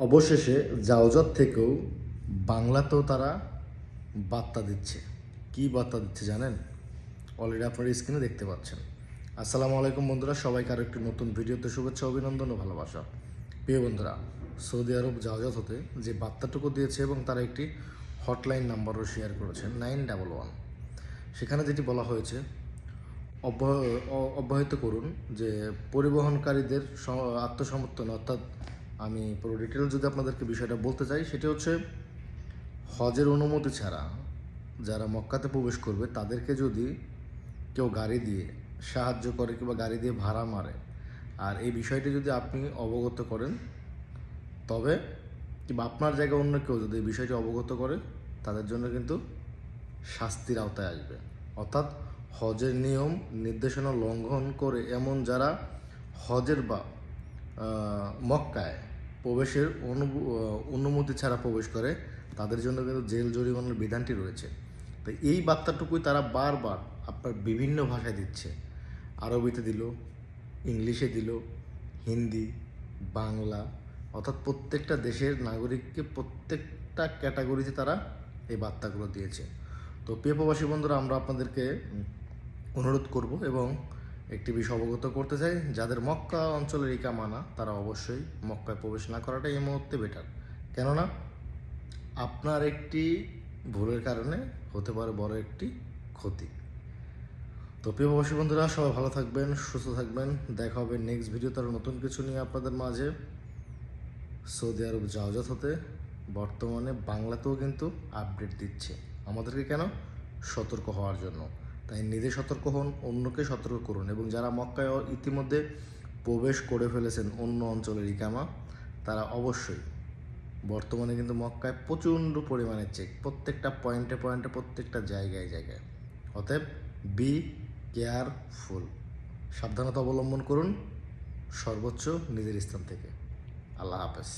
অবশেষে জাওজাত থেকেও বাংলাতেও তারা বার্তা দিচ্ছে। কি বার্তা দিচ্ছে জানেন? অলরেডি আপনারা স্ক্রিনে দেখতে পাচ্ছেন। আসসালামু আলাইকুম বন্ধুরা, সবাইকে আরও একটি নতুন ভিডিওতে শুভেচ্ছা, অভিনন্দন ও ভালোবাসা। প্রিয় বন্ধুরা, সৌদি আরব জাওজাত হতে যে বার্তাটুকু দিয়েছে এবং তারা একটি হটলাইন নাম্বারও শেয়ার করেছেন 911। সেখানে যেটি বলা হয়েছে, অব্যাহত করুন যে পরিবহনকারীদের আত্মসমর্থন, অর্থাৎ আমি পুরো ডিটেল যদি আপনাদেরকে বিষয়টা বলতে চাই, সেটি হচ্ছে হজের অনুমতি ছাড়া যারা মক্কাতে প্রবেশ করবে তাদেরকে যদি কেউ গাড়ি দিয়ে সাহায্য করে কিংবা গাড়ি দিয়ে ভাড়া মারে, আর এই বিষয়টি যদি আপনি অবগত করেন, তবে কিংবা আপনার জায়গায় অন্য কেউ যদি এই বিষয়টি অবগত করে, তাদের জন্য কিন্তু শাস্তির আওতায় আসবে। অর্থাৎ হজের নিয়ম নির্দেশনা লঙ্ঘন করে এমন যারা হজের বা মক্কায় প্রবেশের অনুমতি ছাড়া প্রবেশ করে, তাদের জন্য কিন্তু জেল জরিমানার বিধানটি রয়েছে। তো এই বার্তাটুকুই তারা বারবার আপনার বিভিন্ন ভাষায় দিচ্ছে। আরবিতে দিল, ইংলিশে দিল, হিন্দি, বাংলা, অর্থাৎ প্রত্যেকটা দেশের নাগরিককে প্রত্যেকটা ক্যাটাগরিতে তারা এই বার্তাগুলো দিয়েছে। তো প্রিয় প্রবাসী বন্ধুরা, আমরা আপনাদেরকে অনুরোধ করব এবং একটি বিষয় অবগত করতে চাই, যাদের মক্কা অঞ্চলের ইকামা না, তারা অবশ্যই মক্কায় প্রবেশ না করাটাই এই মুহূর্তে বেটার। কেননা আপনার একটি ভুলের কারণে হতে পারে বড় একটি ক্ষতি। তো প্রিয় প্রবাসী বন্ধুরা, সবাই ভালো থাকবেন, সুস্থ থাকবেন। দেখা হবে নেক্সট ভিডিওতে আরও নতুন কিছু নিয়ে আপনাদের মাঝে। সৌদি আরব জাওজাত হতে বর্তমানে বাংলাতেও কিন্তু আপডেট দিচ্ছে আমাদেরকে, কেন? সতর্ক হওয়ার জন্য। তাই নিজে সতর্ক হন, অন্যকে সতর্ক করুন। এবং যারা মক্কায় ইতিমধ্যে প্রবেশ করে ফেলেছেন অন্য অঞ্চলের ইকামা, তারা অবশ্যই, বর্তমানে কিন্তু মক্কায় প্রচণ্ড পরিমাণে চেক, প্রত্যেকটা পয়েন্টে পয়েন্টে, প্রত্যেকটা জায়গায় জায়গায়। অতএব বি কেয়ারফুল, সাবধানতা অবলম্বন করুন সর্বোচ্চ নিজের স্থান থেকে। আল্লাহ হাফেজ।